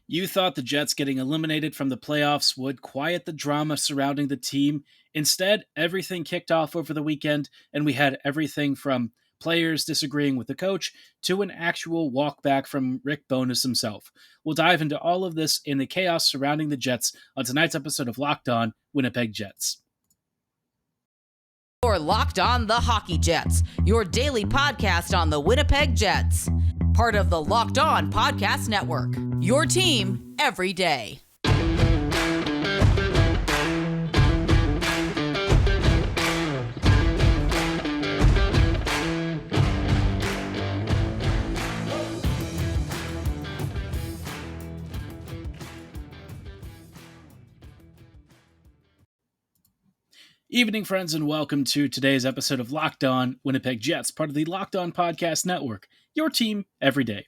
You thought the Jets getting eliminated from the playoffs would quiet the drama surrounding the team. Instead, everything kicked off over the weekend, and we had everything from players disagreeing with the coach to an actual walk back from Rick Bowness himself. We'll dive into all of this in the chaos surrounding the Jets on tonight's episode of Locked On Winnipeg Jets. You're Locked On the Hockey Jets, your daily podcast on the Winnipeg Jets. Part of the Locked On Podcast Network, your team every day. Evening, friends, and welcome to today's episode of Locked On Winnipeg Jets, part of the Locked On Podcast Network, your team every day.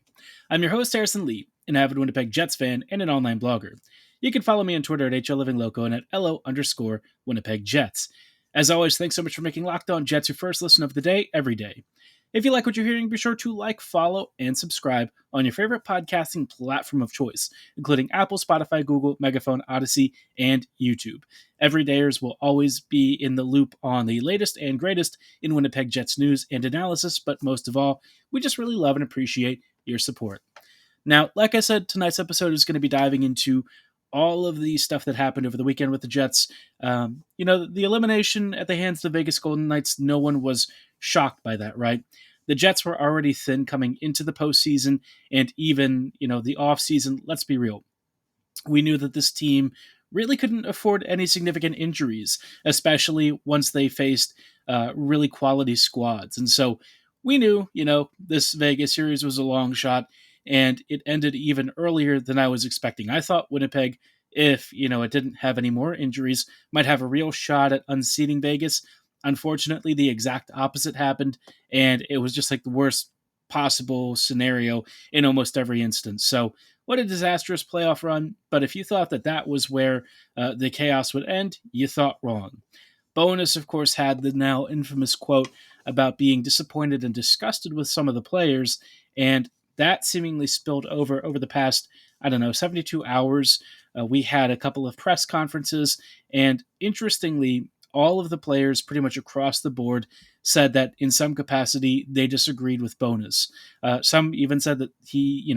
I'm your host, Harrison Lee, an avid Winnipeg Jets fan and an online blogger. You can follow me on Twitter at HLLivingLoco and at LO_Winnipeg Jets. As always, thanks so much for making Locked On Jets your first listen of the day every day. If you like what you're hearing, be sure to like, follow, and subscribe on your favorite podcasting platform of choice, including Apple, Spotify, Google, Megaphone, Odyssey, and YouTube. Everydayers will always be in the loop on the latest and greatest in Winnipeg Jets news and analysis, but most of all, we just really love and appreciate your support. Now, like I said, tonight's episode is going to be diving into all of the stuff that happened over the weekend with the Jets. The elimination at the hands of the Vegas Golden Knights, no one was shocked by that, right? The Jets were already thin coming into the postseason and even, the offseason. Let's be real. We knew that this team really couldn't afford any significant injuries, especially once they faced really quality squads. And so we knew, this Vegas series was a long shot, and it ended even earlier than I was expecting. I thought Winnipeg, if, it didn't have any more injuries, might have a real shot at unseating Vegas. Unfortunately, the exact opposite happened, and it was just like the worst possible scenario in almost every instance. So what a disastrous playoff run, but if you thought that was where the chaos would end, you thought wrong. Bowness, of course, had the now infamous quote about being disappointed and disgusted with some of the players, and that seemingly spilled over the past, 72 hours. We had a couple of press conferences, and interestingly, all of the players pretty much across the board said that in some capacity they disagreed with Bowness. Some even said that he,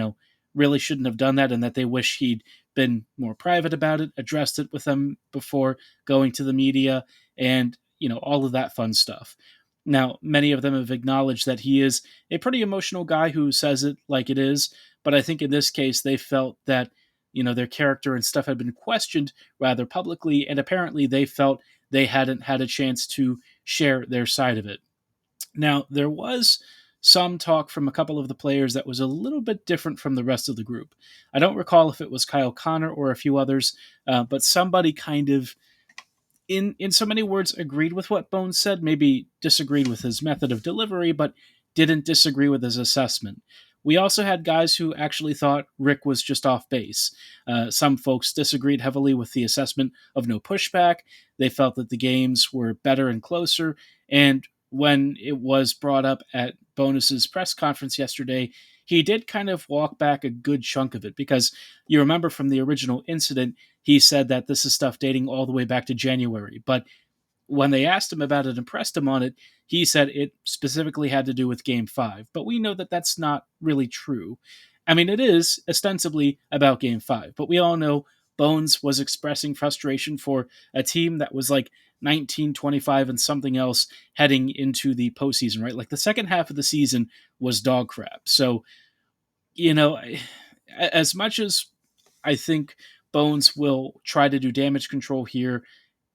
really shouldn't have done that and that they wish he'd been more private about it, addressed it with them before going to the media, and, all of that fun stuff. Now, many of them have acknowledged that he is a pretty emotional guy who says it like it is, but I think in this case they felt that, their character and stuff had been questioned rather publicly, and apparently they felt they hadn't had a chance to share their side of it. Now, there was some talk from a couple of the players that was a little bit different from the rest of the group. I don't recall if it was Kyle Connor or a few others, but somebody kind of, in so many words, agreed with what Bones said, maybe disagreed with his method of delivery, but didn't disagree with his assessment. We also had guys who actually thought Rick was just off base. Some folks disagreed heavily with the assessment of no pushback. They felt that the games were better and closer. And when it was brought up at Bowness's press conference yesterday, he did kind of walk back a good chunk of it, because you remember from the original incident, he said that this is stuff dating all the way back to January. But when they asked him about it and pressed him on it, he said it specifically had to do with Game 5. But we know that that's not really true. I mean, it is ostensibly about Game 5, but we all know Bones was expressing frustration for a team that was like 19, 25, and something else heading into the postseason, right? Like the second half of the season was dog crap. So, as much as I think Bones will try to do damage control here,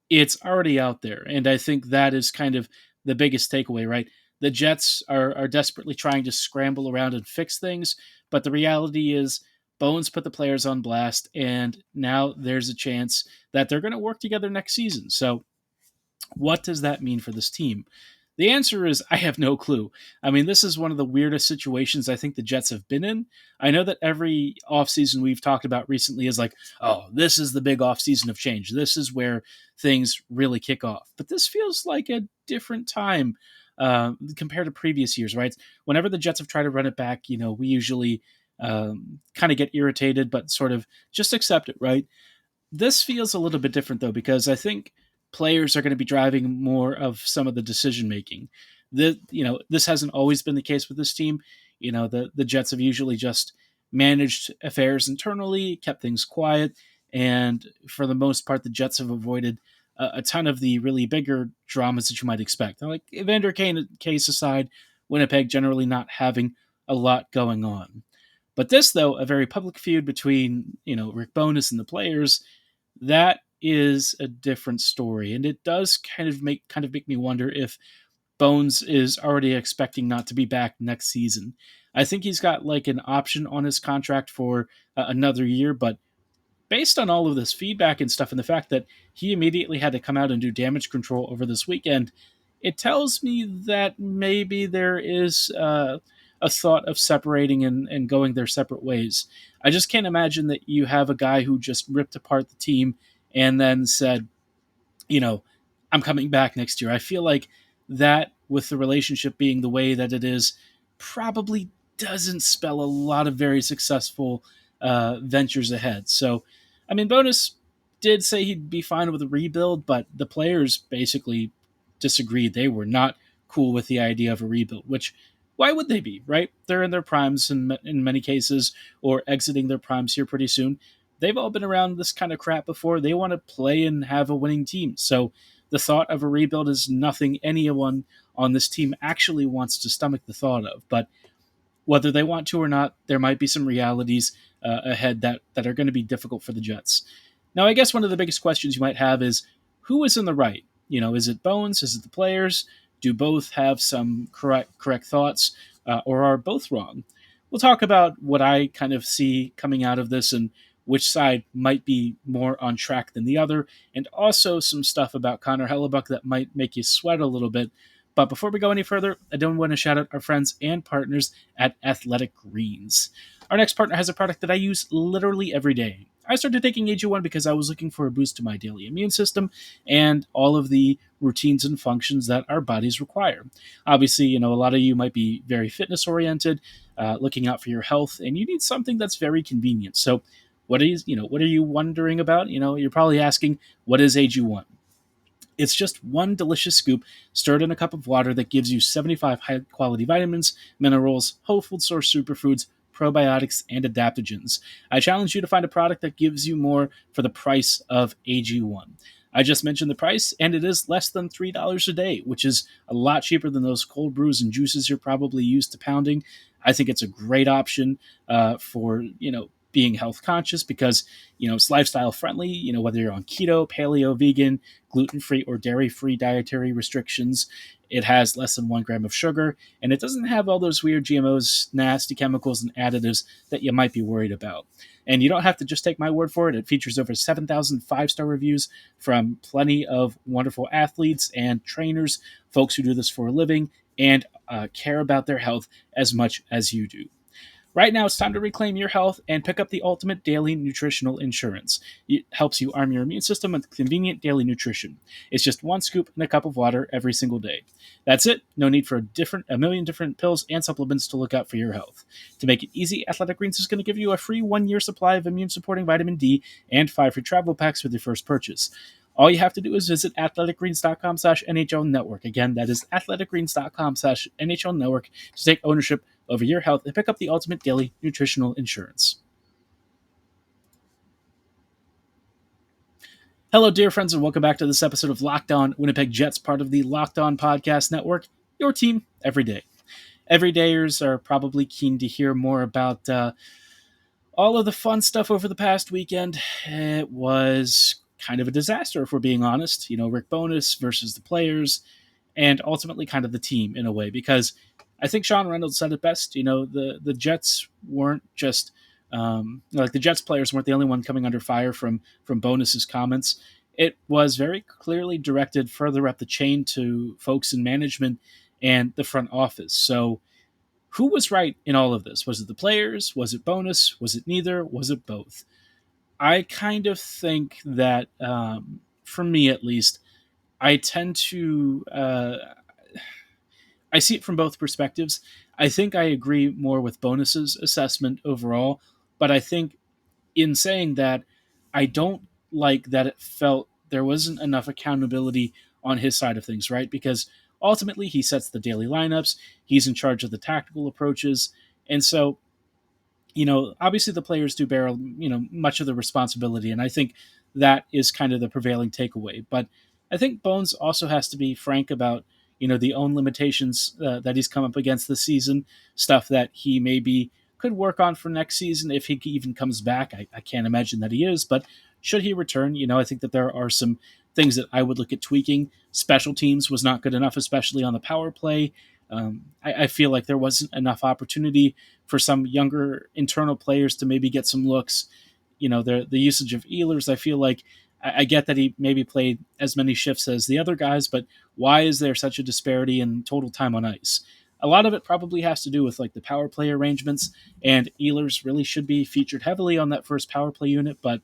it's already out there. And I think that is kind of the biggest takeaway, right? The Jets are desperately trying to scramble around and fix things, but the reality is Bones put the players on blast, and now there's a chance that they're going to work together next season. So what does that mean for this team? The answer is, I have no clue. I mean, this is one of the weirdest situations I think the Jets have been in. I know that every offseason we've talked about recently is like, oh, this is the big offseason of change. This is where things really kick off. But this feels like a different time compared to previous years, right? Whenever the Jets have tried to run it back, we usually kind of get irritated, but sort of just accept it, right? This feels a little bit different though, because I think players are going to be driving more of some of the decision making. This hasn't always been the case with this team. The Jets have usually just managed affairs internally, kept things quiet, and for the most part, the Jets have avoided a ton of the really bigger dramas that you might expect. Now, like Evander Kane case aside, Winnipeg generally not having a lot going on. But this, though, a very public feud between Rick Bowness and the players, that is a different story, and it does kind of make me wonder if Bones is already expecting not to be back next season. I think he's got like an option on his contract for another year, but based on all of this feedback and stuff, and the fact that he immediately had to come out and do damage control over this weekend, it tells me that maybe there is a thought of separating and going their separate ways. I just can't imagine that you have a guy who just ripped apart the team and then said, you know, I'm coming back next year. I feel like that, with the relationship being the way that it is, probably doesn't spell a lot of very successful ventures ahead. So, I mean, Bonus did say he'd be fine with a rebuild, but the players basically disagreed. They were not cool with the idea of a rebuild, which why would they be, right? They're in their primes in many cases, or exiting their primes here pretty soon. They've all been around this kind of crap before. They want to play and have a winning team. So the thought of a rebuild is nothing anyone on this team actually wants to stomach the thought of. But whether they want to or not, there might be some realities ahead that are going to be difficult for the Jets. Now, I guess one of the biggest questions you might have is who is in the right? Is it Bones? Is it the players? Do both have some correct thoughts, or are both wrong? We'll talk about what I kind of see coming out of this and which side might be more on track than the other, and also some stuff about Connor Hellebuck that might make you sweat a little bit. But before we go any further, I don't want to shout out our friends and partners at Athletic Greens. Our next partner has a product that I use literally every day. I started taking AG1 because I was looking for a boost to my daily immune system and all of the routines and functions that our bodies require. Obviously, a lot of you might be very fitness oriented, looking out for your health, and you need something that's very convenient. So, what are you wondering about? You're probably asking, what is AG1? It's just one delicious scoop stirred in a cup of water that gives you 75 high quality vitamins, minerals, whole food source superfoods, probiotics, and adaptogens. I challenge you to find a product that gives you more for the price of AG1. I just mentioned the price, and it is less than $3 a day, which is a lot cheaper than those cold brews and juices you're probably used to pounding. I think it's a great option for, being health conscious because, it's lifestyle friendly, whether you're on keto, paleo, vegan, gluten-free, or dairy-free dietary restrictions. It has less than 1 gram of sugar, and it doesn't have all those weird GMOs, nasty chemicals, and additives that you might be worried about. And you don't have to just take my word for it. It features over 7,000 five-star reviews from plenty of wonderful athletes and trainers, folks who do this for a living and care about their health as much as you do. Right now, it's time to reclaim your health and pick up the ultimate daily nutritional insurance. It helps you arm your immune system with convenient daily nutrition. It's just one scoop in a cup of water every single day. That's it. No need for a million different pills and supplements to look out for your health. To make it easy, Athletic Greens is going to give you a free 1-year supply of immune-supporting vitamin D and 5 free travel packs with your first purchase. All you have to do is visit athleticgreens.com/NHL Network. Again, that is athleticgreens.com/NHL Network to take ownership over your health and pick up the ultimate daily nutritional insurance. Hello, dear friends, and welcome back to this episode of Locked On Winnipeg Jets, part of the Locked On Podcast Network, your team every day. Everydayers are probably keen to hear more about all of the fun stuff over the past weekend. It was kind of a disaster, if we're being honest. Rick Bowness versus the players, and ultimately kind of the team in a way, because I think Sean Reynolds said it best. The Jets weren't just the Jets players weren't the only one coming under fire from Bowness's comments. It was very clearly directed further up the chain to folks in management and the front office. So who was right in all of this? Was it the players? Was it Bowness? Was it neither? Was it both? I kind of think that, for me at least, I tend to I see it from both perspectives. I think I agree more with Bowness's assessment overall, but I think in saying that, I don't like that it felt there wasn't enough accountability on his side of things, right? Because ultimately he sets the daily lineups, he's in charge of the tactical approaches, and so obviously the players do bear, much of the responsibility. And I think that is kind of the prevailing takeaway. But I think Bones also has to be frank about, the own limitations that he's come up against this season, stuff that he maybe could work on for next season if he even comes back. I can't imagine that he is, but should he return, I think that there are some things that I would look at tweaking. Special teams was not good enough, especially on the power play. I feel like there wasn't enough opportunity for some younger internal players to maybe get some looks. The usage of Ehlers, I feel like I get that he maybe played as many shifts as the other guys, but why is there such a disparity in total time on ice? A lot of it probably has to do with like the power play arrangements, and Ehlers really should be featured heavily on that first power play unit. But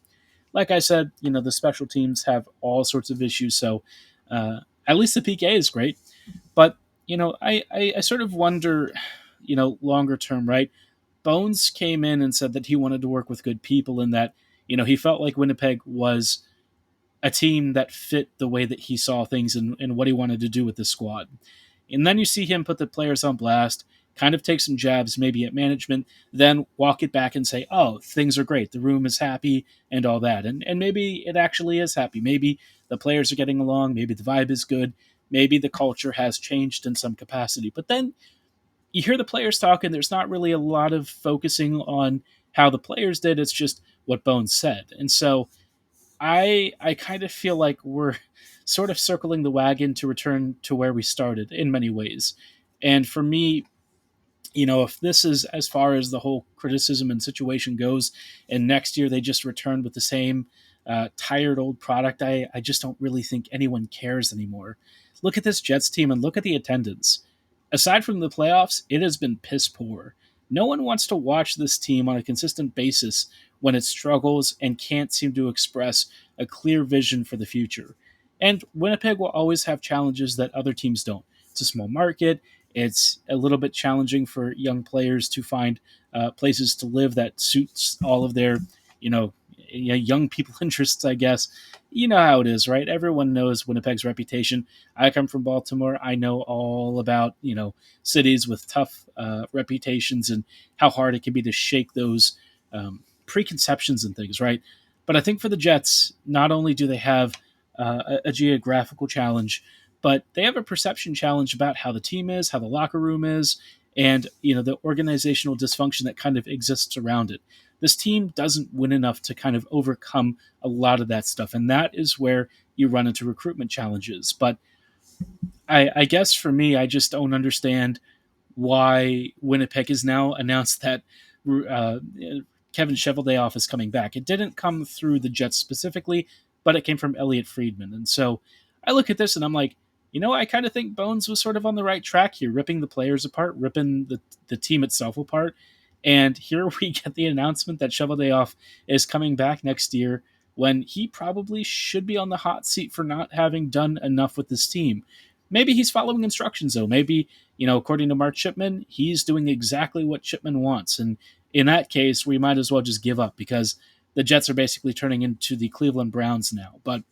like I said, the special teams have all sorts of issues, so at least the PK is great. But I sort of wonder, longer term, right? Bones came in and said that he wanted to work with good people, and that he felt like Winnipeg was a team that fit the way that he saw things, and what he wanted to do with the squad. And then you see him put the players on blast, kind of take some jabs maybe at management, then walk it back and say, oh, things are great, the room is happy and all that. And maybe it actually is happy. Maybe the players are getting along, maybe the vibe is good, maybe the culture has changed in some capacity. But then you hear the players talk, and there's not really a lot of focusing on how the players did. It's just what Bones said. And so I kind of feel like we're sort of circling the wagon to return to where we started in many ways. And for me, if this is as far as the whole criticism and situation goes, and next year they just return with the same tired old product, I just don't really think anyone cares anymore. Look at this Jets team and look at the attendance. Aside from the playoffs, it has been piss poor. No one wants to watch this team on a consistent basis when it struggles and can't seem to express a clear vision for the future. And Winnipeg will always have challenges that other teams don't. It's a small market. It's a little bit challenging for young players to find places to live that suits all of their, young people interests, I guess. You know how it is, right? Everyone knows Winnipeg's reputation. I come from Baltimore. I know all about, cities with tough reputations and how hard it can be to shake those preconceptions and things, right? But I think for the Jets, not only do they have a geographical challenge, but they have a perception challenge about how the team is, how the locker room is, and the organizational dysfunction that kind of exists around it. This team doesn't win enough to kind of overcome a lot of that stuff, and that is where you run into recruitment challenges. But I guess for me, I just don't understand why Winnipeg has now announced that Kevin Cheveldayoff is coming back. It didn't come through the Jets specifically, but it came from Elliot Friedman. And so I look at this and I'm like, I kind of think Bones was sort of on the right track here, ripping the players apart, ripping the team itself apart. And here we get the announcement that Cheveldayoff is coming back next year when he probably should be on the hot seat for not having done enough with this team. Maybe he's following instructions, though. Maybe, according to Mark Chipman, he's doing exactly what Chipman wants. And in that case, we might as well just give up because the Jets are basically turning into the Cleveland Browns now. But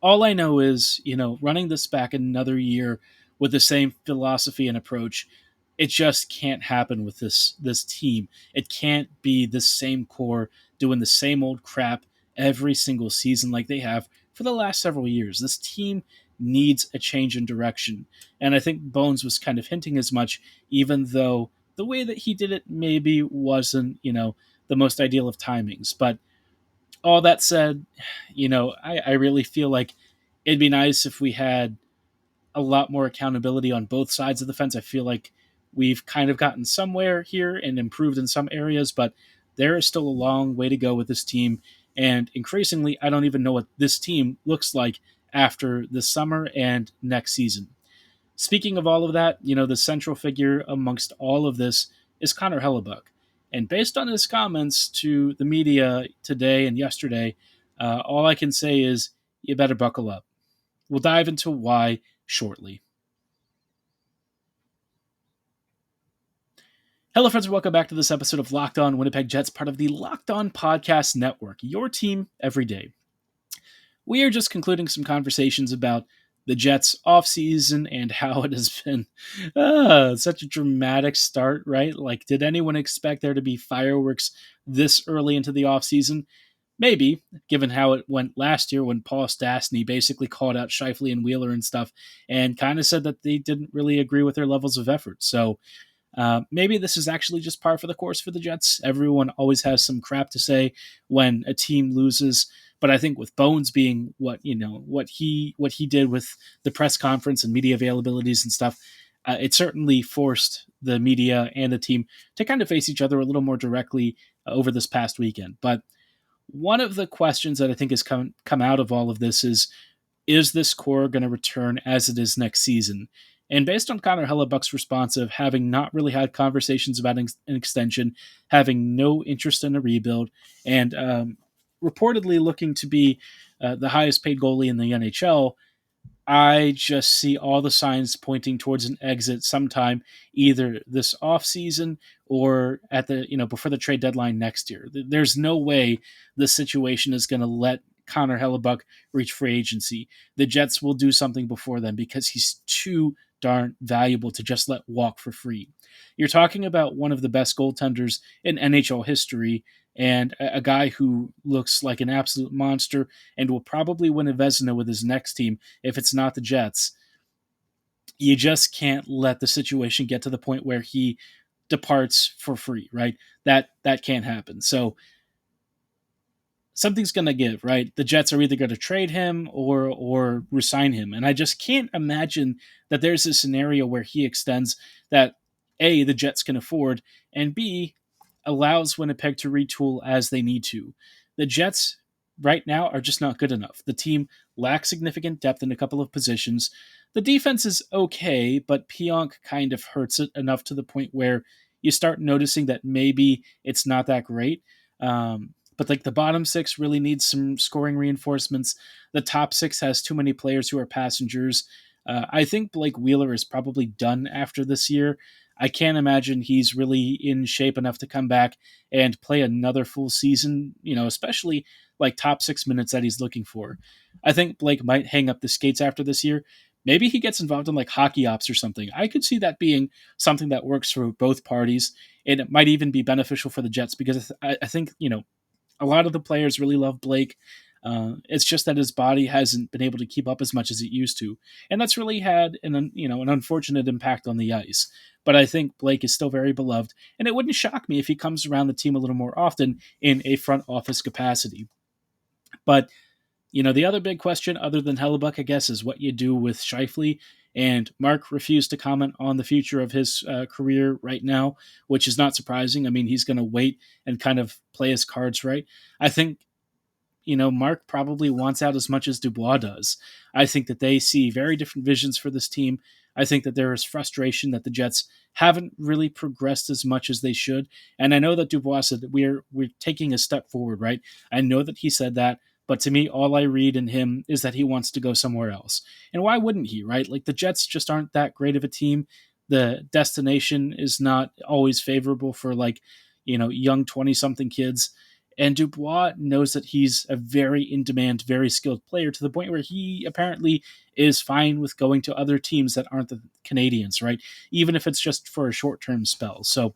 all I know is, running this back another year with the same philosophy and approach, it just can't happen with this team. It can't be the same core doing the same old crap every single season like they have for the last several years. This team needs a change in direction. And I think Bones was kind of hinting as much, even though the way that he did it maybe wasn't, the most ideal of timings. But all that said, I really feel like it'd be nice if we had a lot more accountability on both sides of the fence. I feel like we've kind of gotten somewhere here and improved in some areas, but there is still a long way to go with this team. And increasingly, I don't even know what this team looks like after this summer and next season. Speaking of all of that, the central figure amongst all of this is Connor Hellebuck. And based on his comments to the media today and yesterday, all I can say is you better buckle up. We'll dive into why shortly. Hello, friends, and welcome back to this episode of Locked On Winnipeg Jets, part of the Locked On Podcast Network, your team every day. We are just concluding some conversations about the Jets' offseason and how it has been such a dramatic start, right? Like, did anyone expect there to be fireworks this early into the offseason? Maybe, given how it went last year when Paul Stastny basically called out Scheifele and Wheeler and stuff and kind of said that they didn't really agree with their levels of effort. So, maybe this is actually just par for the course for the Jets. Everyone always has some crap to say when a team loses, but I think with Bones being what he did with the press conference and media availabilities and stuff, it certainly forced the media and the team to kind of face each other a little more directly over this past weekend. But one of the questions that I think has come out of all of this is this core going to return as it is next season? And based on Connor Hellebuck's response of having not really had conversations about an extension, having no interest in a rebuild, and reportedly looking to be the highest paid goalie in the NHL, I just see all the signs pointing towards an exit sometime either this offseason or at the before the trade deadline next year. There's no way the situation is going to let Connor Hellebuck reach free agency. The Jets will do something before then because he's too darn valuable to just let walk for free. You're talking about one of the best goaltenders in NHL history and a guy who looks like an absolute monster and will probably win a Vezina with his next team if it's not the Jets. You just can't let the situation get to the point where he departs for free, right? That can't happen. So something's going to give, right? The Jets are either going to trade him or resign him. And I just can't imagine that there's a scenario where he extends that A, the Jets can afford, and B, allows Winnipeg to retool as they need to. The Jets right now are just not good enough. The team lacks significant depth in a couple of positions. The defense is okay, but Pionk kind of hurts it enough to the point where you start noticing that maybe it's not that great. But like the bottom six really needs some scoring reinforcements. The top six has too many players who are passengers. I think Blake Wheeler is probably done after this year. I can't imagine he's really in shape enough to come back and play another full season, especially like top 6 minutes that he's looking for. I think Blake might hang up the skates after this year. Maybe he gets involved in like hockey ops or something. I could see that being something that works for both parties. And it might even be beneficial for the Jets because I think, a lot of the players really love Blake. It's just that his body hasn't been able to keep up as much as it used to, and that's really had an unfortunate impact on the ice. But I think Blake is still very beloved, and it wouldn't shock me if he comes around the team a little more often in a front office capacity. But the other big question, other than Hellebuck, I guess, is what you do with Scheifele. And Mark refused to comment on the future of his career right now, which is not surprising. I mean, he's going to wait and kind of play his cards right. I think, Mark probably wants out as much as Dubois does. I think that they see very different visions for this team. I think that there is frustration that the Jets haven't really progressed as much as they should. And I know that Dubois said that we're taking a step forward, right? I know that he said that. But to me, all I read in him is that he wants to go somewhere else. And why wouldn't he, right? Like the Jets just aren't that great of a team. The destination is not always favorable for young 20-something kids. And Dubois knows that he's a very in-demand, very skilled player to the point where he apparently is fine with going to other teams that aren't the Canadians, right? Even if it's just for a short-term spell. So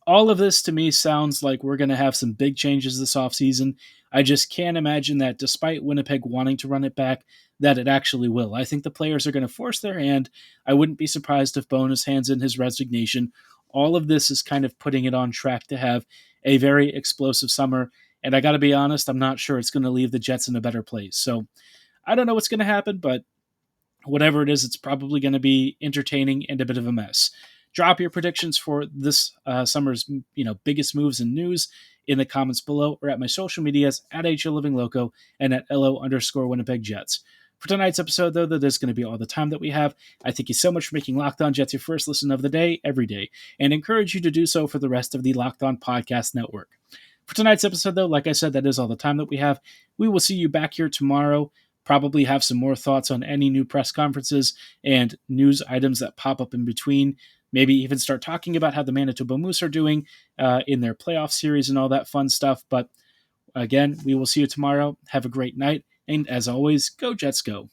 all of this to me sounds like we're going to have some big changes this offseason. I just can't imagine that despite Winnipeg wanting to run it back, that it actually will. I think the players are going to force their hand. I wouldn't be surprised if Bowness hands in his resignation. All of this is kind of putting it on track to have a very explosive summer. And I got to be honest, I'm not sure it's going to leave the Jets in a better place. So I don't know what's going to happen, but whatever it is, it's probably going to be entertaining and a bit of a mess. Drop your predictions for this summer's biggest moves and news in the comments below or at my social medias at HLivingLoco and at LO_Winnipeg Jets. For tonight's episode, though, that is going to be all the time that we have. I thank you so much for making Locked On Jets your first listen of the day, every day, and encourage you to do so for the rest of the Locked On Podcast Network. For tonight's episode, though, like I said, that is all the time that we have. We will see you back here tomorrow. Probably have some more thoughts on any new press conferences and news items that pop up in between. maybe even start talking about how the Manitoba Moose are doing in their playoff series and all that fun stuff. But again, we will see you tomorrow. Have a great night. And as always, go Jets go.